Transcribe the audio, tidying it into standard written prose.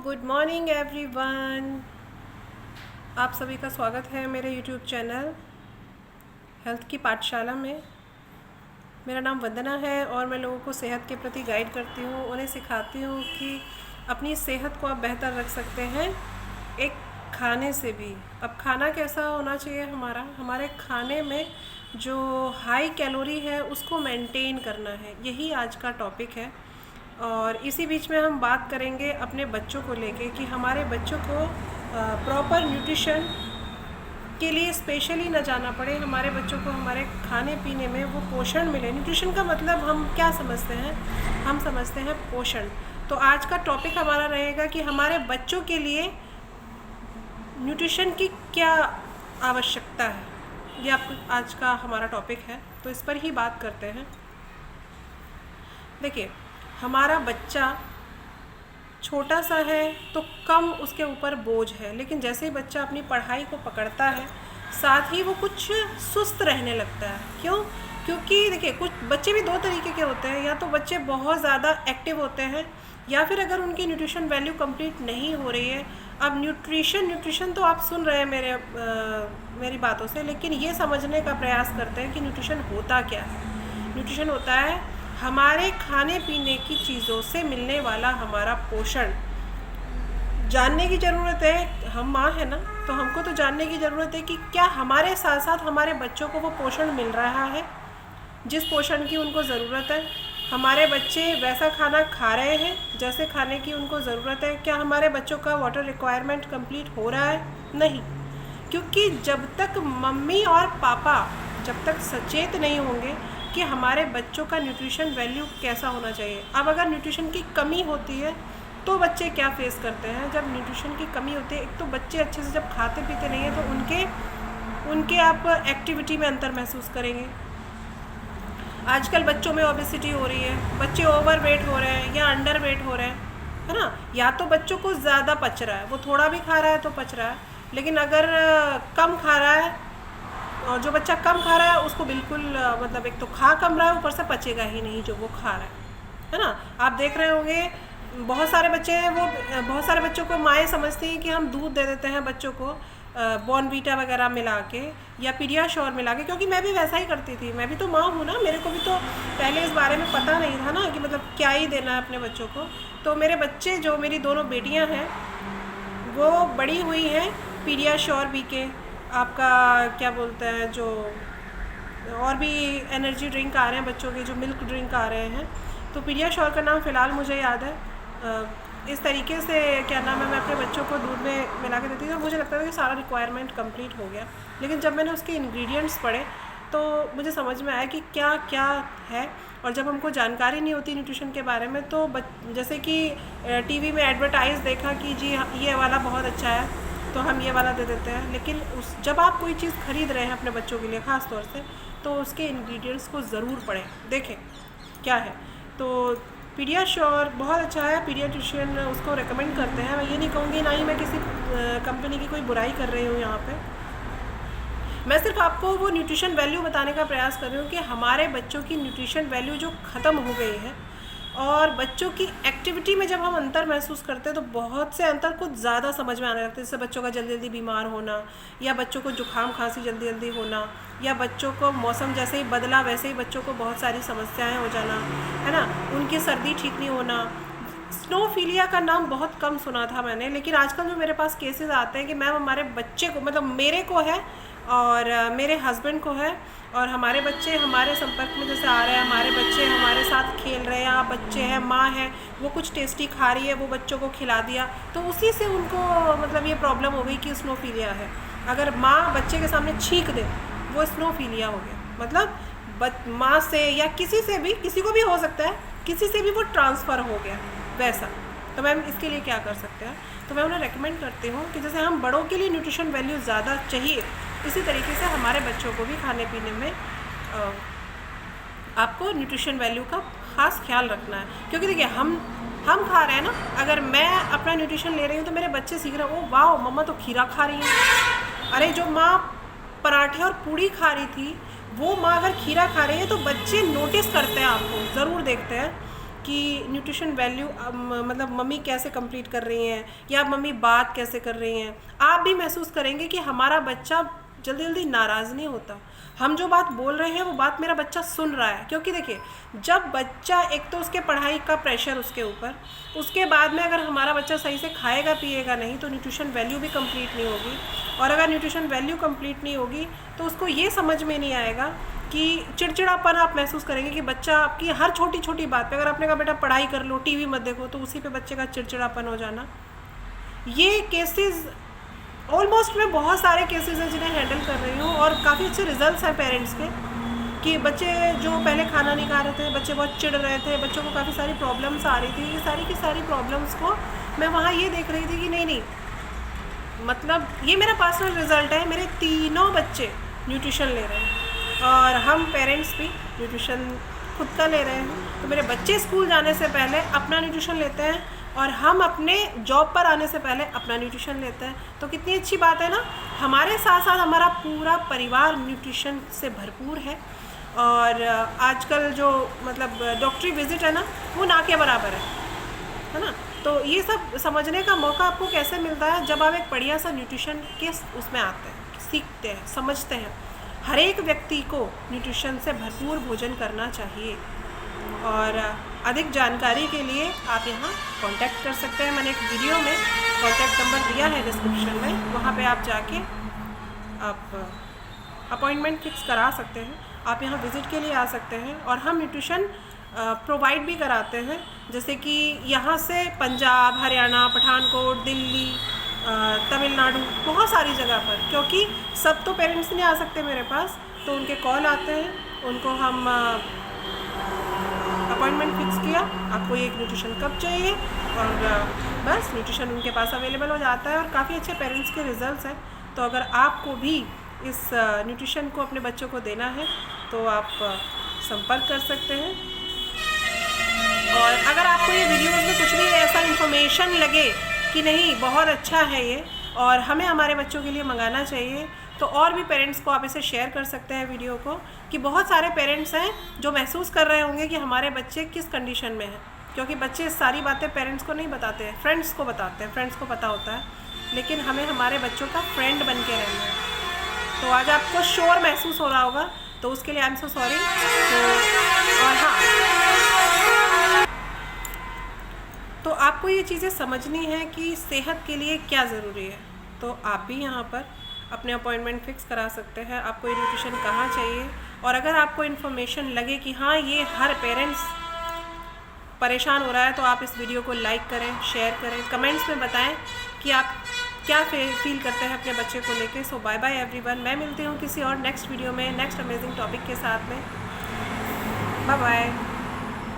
Good morning everyone. आप सभी का स्वागत है मेरे यूट्यूब चैनल हेल्थ की पाठशाला में। मेरा नाम वंदना है और मैं लोगों को सेहत के प्रति गाइड करती हूँ, उन्हें सिखाती हूँ कि अपनी सेहत को आप बेहतर रख सकते हैं एक खाने से भी। अब खाना कैसा होना चाहिए हमारे खाने में जो हाई कैलोरी है उसको मेंटेन करना है, यही आज का टॉपिक है। और इसी बीच में हम बात करेंगे अपने बच्चों को लेके कि हमारे बच्चों को प्रॉपर न्यूट्रिशन के लिए स्पेशली न जाना पड़े, हमारे बच्चों को हमारे खाने पीने में वो पोषण मिले। न्यूट्रिशन का मतलब हम क्या समझते हैं? हम समझते हैं पोषण। तो आज का टॉपिक हमारा रहेगा कि हमारे बच्चों के लिए न्यूट्रिशन की क्या आवश्यकता है, ये आज का हमारा टॉपिक है। तो इस पर ही बात करते हैं। देखिए, हमारा बच्चा छोटा सा है तो कम उसके ऊपर बोझ है, लेकिन जैसे ही बच्चा अपनी पढ़ाई को पकड़ता है साथ ही वो कुछ सुस्त रहने लगता है। क्यों? क्योंकि देखिए, कुछ बच्चे भी दो तरीके के होते हैं। या तो बच्चे बहुत ज़्यादा एक्टिव होते हैं, या फिर अगर उनकी न्यूट्रिशन वैल्यू कंप्लीट नहीं हो रही है। अब न्यूट्रिशन तो आप सुन रहे हैं मेरी बातों से, लेकिन ये समझने का प्रयास करते हैं कि न्यूट्रिशन होता क्या है। न्यूट्रिशन होता है हमारे खाने पीने की चीज़ों से मिलने वाला हमारा पोषण। जानने की ज़रूरत है, हम माँ है ना, तो हमको तो जानने की ज़रूरत है कि क्या हमारे साथ साथ हमारे बच्चों को वो पोषण मिल रहा है जिस पोषण की उनको ज़रूरत है। हमारे बच्चे वैसा खाना खा रहे हैं जैसे खाने की उनको ज़रूरत है। क्या हमारे बच्चों का वाटर रिक्वायरमेंट कंप्लीट हो रहा है? नहीं, क्योंकि जब तक मम्मी और पापा जब तक सचेत नहीं होंगे कि हमारे बच्चों का न्यूट्रिशन वैल्यू कैसा होना चाहिए। अब अगर न्यूट्रिशन की कमी होती है तो बच्चे क्या फेस करते हैं? जब न्यूट्रिशन की कमी होती है, एक तो बच्चे अच्छे से जब खाते पीते नहीं हैं तो उनके आप एक्टिविटी में अंतर महसूस करेंगे। आजकल बच्चों में ओबेसिटी हो रही है, बच्चे ओवरवेट हो रहे हैं या अंडर वेट हो रहे हैं, है ना। या तो बच्चों को ज़्यादा पच रहा है, वो थोड़ा भी खा रहा है तो पच रहा है, लेकिन अगर कम खा रहा है, और जो बच्चा कम खा रहा है उसको बिल्कुल मतलब एक तो खा कम रहा है, ऊपर से पचेगा ही नहीं जो वो खा रहा है ना। आप देख रहे होंगे बहुत सारे बच्चे हैं, वो बहुत सारे बच्चों को माएँ समझती हैं कि हम दूध दे देते हैं बच्चों को बॉर्नवीटा वगैरह मिला के या पीडियाश्योर मिला के, क्योंकि मैं भी वैसा ही करती थी। मैं भी तो माँ हूँ ना, मेरे को भी तो पहले इस बारे में पता नहीं था ना कि मतलब क्या ही देना है अपने बच्चों को। तो मेरे बच्चे, जो मेरी दोनों बेटियाँ हैं, वो बड़ी हुई हैं पीडियाश्योर पी के, आपका क्या बोलते हैं, जो और भी एनर्जी ड्रिंक आ रहे हैं बच्चों के, जो मिल्क ड्रिंक आ रहे हैं। तो पीडियाश्योर का नाम फ़िलहाल मुझे याद है। इस तरीके से क्या नाम है, मैं अपने बच्चों को दूध में मिला के देती थी, तो मुझे लगता था कि सारा रिक्वायरमेंट कंप्लीट हो गया। लेकिन जब मैंने उसके इंग्रेडिएंट्स पढ़े तो मुझे समझ में आया कि क्या क्या है। और जब हमको जानकारी नहीं होती न्यूट्रिशन के बारे में, तो जैसे कि टीवी में एडवर्टाइज़ देखा कि जी ये वाला बहुत अच्छा है तो हम ये वाला दे देते हैं। लेकिन जब आप कोई चीज़ खरीद रहे हैं अपने बच्चों के लिए ख़ास तौर से, तो उसके इंग्रेडिएंट्स को ज़रूर पढ़ें, देखें क्या है। तो पीडियाश्योर बहुत अच्छा है, पीडियाट्रिशियन उसको रेकमेंड करते हैं। मैं ये नहीं कहूँगी, ना ही मैं किसी कंपनी की कोई बुराई कर रही हूँ यहाँ पे। मैं सिर्फ आपको वो न्यूट्रिशन वैल्यू बताने का प्रयास कर रही हूँ कि हमारे बच्चों की न्यूट्रिशन वैल्यू जो ख़त्म हो गई है, और बच्चों की एक्टिविटी में जब हम अंतर महसूस करते हैं तो बहुत से अंतर कुछ ज़्यादा समझ में आने लगते हैं। जैसे बच्चों का जल्दी जल्दी बीमार होना, या बच्चों को जुकाम खांसी जल्दी जल्दी होना, या बच्चों को मौसम जैसे ही बदला वैसे ही बच्चों को बहुत सारी समस्याएं हो जाना, है ना। उनकी सर्दी ठीक नहीं होना। स्नोफीलिया का नाम बहुत कम सुना था मैंने, लेकिन आजकल जो मेरे पास केसेस आते हैं कि मैम हमारे बच्चे को, मतलब मेरे को है और मेरे हस्बैंड को है, और हमारे बच्चे हमारे संपर्क में जैसे आ रहे हैं, हमारे बच्चे हमारे साथ खेल रहे हैं, या बच्चे हैं, माँ है, वो कुछ टेस्टी खा रही है, वो बच्चों को खिला दिया, तो उसी से उनको मतलब ये प्रॉब्लम हो गई कि स्नोफीलिया है। अगर माँ बच्चे के सामने छींक दे, वो स्नोफीलिया हो गया। मतलब माँ से या किसी से भी, किसी को भी हो सकता है, किसी से भी वो ट्रांसफ़र हो गया वैसा। तो मैम इसके लिए क्या कर सकते हैं? तो मैं उन्हें रेकमेंड करती हूँ कि जैसे हम बड़ों के लिए न्यूट्रिशन वैल्यू ज़्यादा चाहिए, इसी तरीके से हमारे बच्चों को भी खाने पीने में आपको न्यूट्रिशन वैल्यू का ख़ास ख्याल रखना है। क्योंकि देखिए, हम खा रहे हैं ना, अगर मैं अपना न्यूट्रिशन ले रही हूँ तो मेरे बच्चे सीख रहे हैं, ओ वाह मम्मा तो खीरा खा रही है। अरे जो माँ पराठे और पूड़ी खा रही थी, वो माँ अगर खीरा खा रही है तो बच्चे नोटिस करते हैं, आपको ज़रूर देखते हैं कि न्यूट्रिशन वैल्यू मतलब मम्मी कैसे कंप्लीट कर रही हैं या मम्मी बात कैसे कर रही हैं, आप भी महसूस करेंगे कि हमारा बच्चा जल्दी जल्दी नाराज़ नहीं होता। हम जो बात बोल रहे हैं वो बात मेरा बच्चा सुन रहा है। क्योंकि देखिए, जब बच्चा, एक तो उसके पढ़ाई का प्रेशर उसके ऊपर, उसके बाद में अगर हमारा बच्चा सही से खाएगा पिएगा नहीं तो न्यूट्रिशन वैल्यू भी कंप्लीट नहीं होगी। और अगर न्यूट्रिशन वैल्यू कंप्लीट नहीं होगी तो उसको ये समझ में नहीं आएगा कि चिड़चिड़ापन आप महसूस करेंगे कि बच्चा आपकी हर छोटी छोटी बात पे, अगर आपने कहा बेटा पढ़ाई कर लो, टीवी मत देखो, तो उसी पे बच्चे का चिड़चिड़ापन हो जाना। ये केसेस ऑलमोस्ट मैं बहुत सारे केसेस हैं जिन्हें हैंडल कर रही हूँ और काफ़ी अच्छे रिजल्ट्स हैं पेरेंट्स के, कि बच्चे जो पहले खाना नहीं खा रहे थे, बच्चे बहुत चिढ़ रहे थे, बच्चों को काफ़ी सारी प्रॉब्लम्स आ रही थी, ये सारी की सारी प्रॉब्लम्स को मैं वहाँ ये देख रही थी कि नहीं, मतलब ये मेरा पर्सनल रिज़ल्ट है, मेरे तीनों बच्चे न्यूट्रिशन ले रहे हैं और हम पेरेंट्स भी न्यूट्रिशन खुद का ले रहे हैं। तो मेरे बच्चे स्कूल जाने से पहले अपना न्यूट्रिशन लेते हैं और हम अपने जॉब पर आने से पहले अपना न्यूट्रिशन लेते हैं। तो कितनी अच्छी बात है ना, हमारे साथ साथ हमारा पूरा परिवार न्यूट्रिशन से भरपूर है। और आजकल जो मतलब डॉक्टरी विज़िट है ना, वो ना के बराबर है ना। तो ये सब समझने का मौका आपको कैसे मिलता है, जब आप एक बढ़िया सा न्यूट्रिशन के उसमें आते हैं, सीखते हैं, समझते हैं। हर एक व्यक्ति को न्यूट्रिशन से भरपूर भोजन करना चाहिए। और अधिक जानकारी के लिए आप यहाँ कांटेक्ट कर सकते हैं। मैंने एक वीडियो में कांटेक्ट नंबर दिया है डिस्क्रिप्शन में, वहाँ पे आप जाके आप अपॉइंटमेंट फिक्स करा सकते हैं। आप यहाँ विज़िट के लिए आ सकते हैं और हम न्यूट्रिशन प्रोवाइड भी कराते हैं, जैसे कि यहाँ से पंजाब, हरियाणा, पठानकोट, दिल्ली, तमिलनाडु, बहुत सारी जगह पर। क्योंकि सब तो पेरेंट्स नहीं आ सकते मेरे पास, तो उनके कॉल आते हैं, उनको हम अपॉइंटमेंट फिक्स किया, आपको ये न्यूट्रिशन कब चाहिए, और बस न्यूट्रिशन उनके पास अवेलेबल हो जाता है और काफ़ी अच्छे पेरेंट्स के रिजल्ट्स हैं। तो अगर आपको भी इस न्यूट्रिशन को अपने बच्चों को देना है तो आप संपर्क कर सकते हैं। और अगर आपको ये वीडियोज़ में कुछ भी ऐसा इन्फॉर्मेशन लगे कि नहीं बहुत अच्छा है ये और हमें हमारे बच्चों के लिए मंगाना चाहिए, तो और भी पेरेंट्स को आप इसे शेयर कर सकते हैं वीडियो को, कि बहुत सारे पेरेंट्स हैं जो महसूस कर रहे होंगे कि हमारे बच्चे किस कंडीशन में हैं। क्योंकि बच्चे सारी बातें पेरेंट्स को नहीं बताते हैं, फ्रेंड्स को बताते हैं, फ्रेंड्स को पता होता है, लेकिन हमें हमारे बच्चों का फ्रेंड बन के रहना है। तो आज आपको शोर महसूस हो रहा होगा, तो उसके लिए आई एम सो सॉरी। और हाँ, तो आपको ये चीज़ें समझनी है कि सेहत के लिए क्या ज़रूरी है। तो आप भी यहाँ पर अपने अपॉइंटमेंट फ़िक्स करा सकते हैं, आपको ये न्यूट्रिशन कहाँ चाहिए। और अगर आपको इन्फॉर्मेशन लगे कि हाँ ये हर पेरेंट्स परेशान हो रहा है, तो आप इस वीडियो को लाइक करें, शेयर करें, कमेंट्स में बताएं कि आप क्या फील करते हैं अपने बच्चे को लेके। सो बाय बाय एवरीवन, मैं मिलती हूँ किसी और नेक्स्ट वीडियो में नेक्स्ट अमेजिंग टॉपिक के साथ में। Bye bye.